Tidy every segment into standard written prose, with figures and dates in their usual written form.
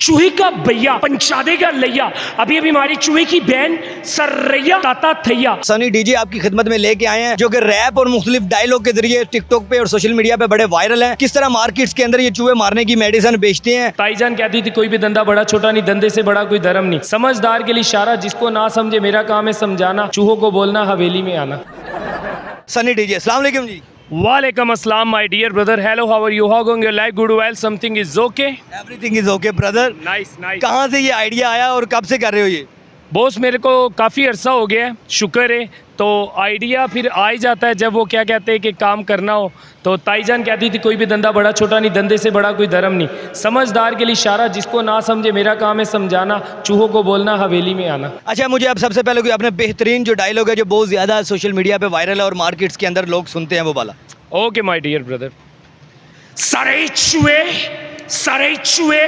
चूहे का भैया पंचा देगा लैया। अभी अभी हमारी चूहे की बहन सरैया ताता थैया। सनी डीजे आपकी खिदमत में लेके आए हैं जो कि रैप और मुख्तलिफ डायलॉग के जरिए टिकटॉक पे और सोशल मीडिया पे बड़े वायरल हैं। किस तरह मार्केट्स के अंदर ये चूहे मारने की मेडिसिन बेचते हैं। ताईजान कहती थी कोई भी धंधा बड़ा छोटा नहीं, धंधे से बड़ा कोई धर्म नहीं। समझदार के लिए इशारा, जिसको ना समझे मेरा काम है समझाना। चूहों को बोलना हवेली में आना। सनी डीजे अस्सलाम वालेकुम जी। वालेकुम अस्सलाम my dear brother. Hello, how are you, how going your life? Good, well, something is okay, everything is okay brother. Nice nice. कहाँ से ये आइडिया आया और कब से कर रहे हो ये? बॉस मेरे को काफ़ी अरसा हो गया है, शुक्र है। तो आइडिया फिर आ ही जाता है जब वो क्या कहते हैं कि काम करना हो। तो ताईजान कहती थी कोई भी धंधा बड़ा छोटा नहीं, धंधे से बड़ा कोई धर्म नहीं। समझदार के लिए इशारा, जिसको ना समझे मेरा काम है समझाना। चूहों को बोलना हवेली में आना। अच्छा, मुझे अब सबसे पहले कोई अपने बेहतरीन जो डायलॉग है जो बहुत ज़्यादा सोशल मीडिया पे वायरल है और मार्केट्स के अंदर लोग सुनते हैं वो वाला। Okay my dear brother. सारे चूहे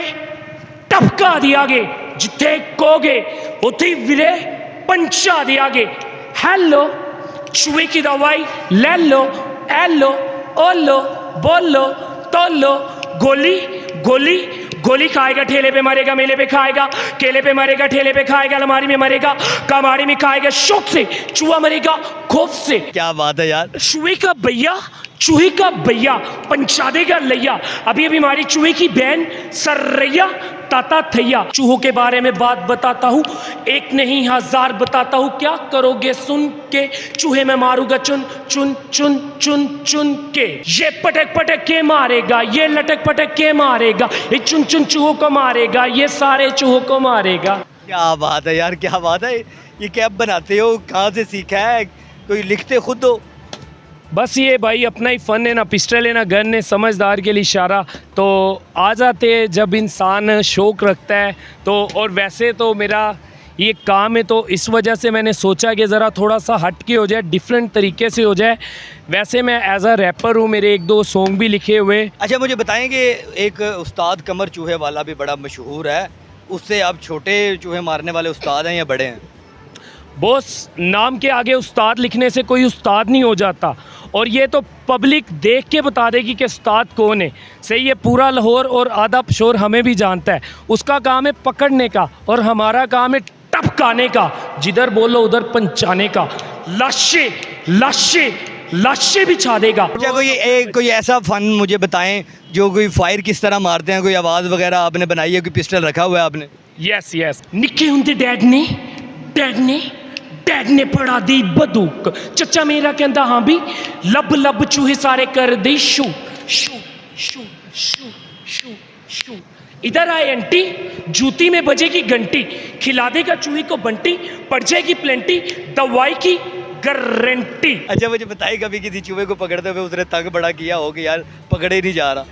टपका दियागे, जिथे कोगे उथे विरे पंचा दियागे। हेलो, चूहे की दवाई ले लो, एलो ओलो बोलो तोलो। गोली गोली गोली खाएगा, ठेले पे मरेगा, मेले पे खाएगा, केले पे मरेगा, ठेले पे खाएगा, अलमारी में मरेगा, कमाड़ी में खाएगा। शौक से चूहा मरेगा, खौफ से। क्या बात है यार। चूहे का भैया पंचा देगा लैया। अभी अभी हमारी चूहे की बहन सरैया ताता थैया। चूहों के बारे में बात बताता हूँ, एक नहीं हजार बताता हूँ। क्या करोगे सुन के? चूहे में मारूंगा चुन चुन चुन चुन चुन के। ये पटक पटक के मारेगा, ये लटक पटक के मारेगा, ये चुन चुन चूहों को मारेगा, ये सारे चूहों को मारेगा। क्या बात है यार, क्या बात है। ये कैप बनाते हो, कहाँ से सीखा है? कोई लिखते खुद हो? बस ये भाई अपना ही फ़न है, ना पिस्टल है ना गन है। समझदार के लिए इशारा तो आ जाते हैं जब इंसान शौक़ रखता है तो। और वैसे तो मेरा ये काम है तो इस वजह से मैंने सोचा कि ज़रा थोड़ा सा हट के हो जाए, डिफरेंट तरीके से हो जाए। वैसे मैं एज अ रैपर हूँ, मेरे एक दो सॉन्ग भी लिखे हुए। अच्छा, मुझे बताएं कि एक उस्ताद कमर चूहे वाला भी बड़ा मशहूर है, उससे आप छोटे चूहे मारने वाले उस्ताद हैं या बड़े हैं? बॉस नाम के आगे उस्ताद लिखने से कोई उस्ताद नहीं हो जाता, और ये तो पब्लिक देख के बता देगी कि उस्ताद कौन है। सही है, पूरा लाहौर और आधा पशोर हमें भी जानता है। उसका काम है पकड़ने का और हमारा काम है टपकाने का, जिधर बोलो उधर पंचाने का। लाशे लाशे लाशे बिछा देगा। अच्छा, कोई ऐसा फन मुझे बताएं जो कोई फायर किस तरह मारते हैं, कोई आवाज़ वगैरह आपने बनाई है, कोई पिस्टल रखा हुआ है आपने? Yes yes. निक्के होंदे डैड ने पड़ा दी बंदूक, चचा मेरा कहंदा हाँ भी, लब लब चूहे सारे कर दे शू शू शू शू शू शू। इधर आए आंटी, जूती में बजेगी घंटी, खिला देगा चूहे को बंटी, पड़ जाएगी प्लेंटी, दवाई की गारंटी। अच्छा, मुझे बताइए कभी किसी चूहे को पकड़ते हुए उसने तंग बड़ा किया हो कि यार पकड़े नहीं जा रहा?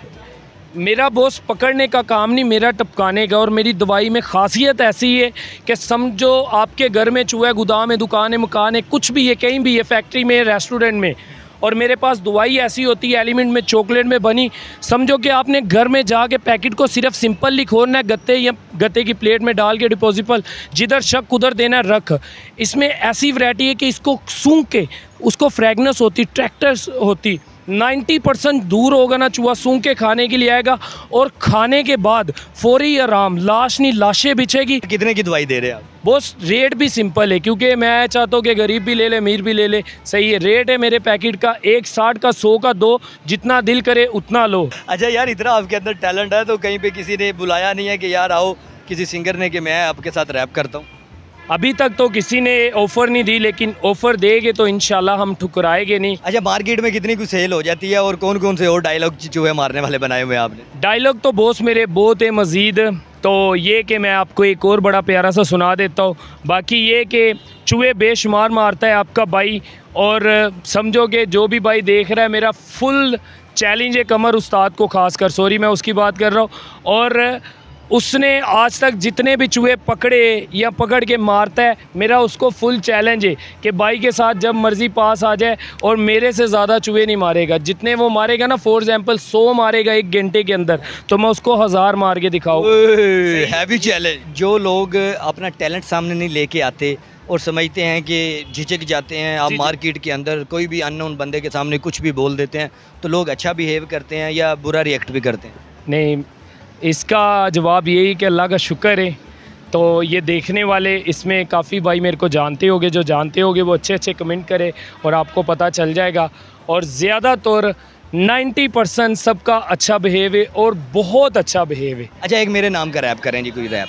मेरा बॉस पकड़ने का काम नहीं, मेरा टपकाने का। और मेरी दवाई में खासियत ऐसी है कि समझो आपके घर में चूहा, गोदाम है, दुकान है, मकान है, कुछ भी है, कहीं भी है, फैक्ट्री में, रेस्टोरेंट में, और मेरे पास दवाई ऐसी होती है एलिमेंट में, चॉकलेट में बनी। समझो कि आपने घर में जाके पैकेट को सिर्फ सिंपल खोलना है, गत्ते या गत्ते की प्लेट में डाल के डिपोजिबल, जिधर शक उधर देना रख। इसमें ऐसी वैरायटी है कि इसको सूंघ के उसको फ्रेगनेंस होती, ट्रैक्टर्स होती, 90% दूर होगा ना चूहा, सूंघ के खाने के लिए आएगा, और खाने के बाद फौरी आराम, लाश नहीं लाशें बिछेगी। कितने की दवाई दे रहे हैं आप? बॉस रेट भी सिंपल है, क्योंकि मैं चाहता हूँ कि गरीब भी ले ले, अमीर भी ले ले। सही है, रेट है मेरे पैकेट का 160 का, 100 का दो, जितना दिल करे उतना लो। अच्छा यार, इतना आपके अंदर टैलेंट है तो कहीं पे किसी ने बुलाया नहीं है कि यार आओ किसी सिंगर ने कि मैं आपके साथ रैप करता हूँ? अभी तक तो किसी ने ऑफ़र नहीं दी, लेकिन ऑफ़र देंगे तो इंशाल्लाह हम ठुकराएंगे नहीं। अच्छा, मार्केट में कितनी कुछ सेल हो जाती है और कौन कौन से और डायलॉग चूहे मारने वाले बनाए हुए हैं आपने? डायलॉग तो बॉस मेरे बहुत है मज़ीद, तो ये कि मैं आपको एक और बड़ा प्यारा सा सुना देता हूँ। बाकी ये कि चूहे बेशुमार मारता है आपका भाई, और समझो कि जो भी भाई देख रहा है, मेरा फुल चैलेंज है कमर उस्ताद को, खासकर सॉरी मैं उसकी बात कर रहा हूँ। और उसने आज तक जितने भी चूहे पकड़े या पकड़ के मारता है, मेरा उसको फुल चैलेंज है कि भाई के साथ जब मर्ज़ी पास आ जाए और मेरे से ज़्यादा चूहे नहीं मारेगा। जितने वो मारेगा ना, फॉर एग्जांपल 100 मारेगा 1 घंटे के अंदर, तो मैं उसको 1000 मार के दिखाऊँ। Heavy challenge. जो लोग अपना टैलेंट सामने नहीं लेके आते और समझते हैं कि झिझक जाते हैं, आप मार्केट के अंदर कोई भी अननोन बंदे के सामने कुछ भी बोल देते हैं, तो लोग अच्छा बिहेव करते हैं या बुरा रिएक्ट भी करते हैं? नहीं, इसका जवाब यही कि अल्लाह का शुक्र है। तो ये देखने वाले इसमें काफ़ी भाई मेरे को जानते होंगे, जो जानते होंगे वो अच्छे अच्छे कमेंट करें और आपको पता चल जाएगा। और ज़्यादातर 90% सबका अच्छा बिहेव है और बहुत अच्छा बिहेव है। अच्छा, एक मेरे नाम का रैप करें जी, कोई रैप।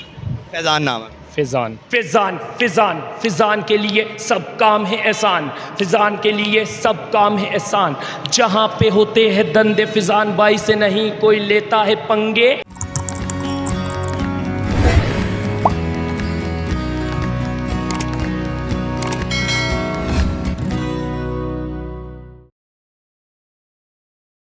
फैज़ान नाम है। फिजान फिजान फिजान फिजान के लिए सब काम है एहसान, फिजान के लिए सब काम है एहसान। जहाँ पे होते हैं धंधे फिजान बाई से नहीं कोई लेता है पंगे।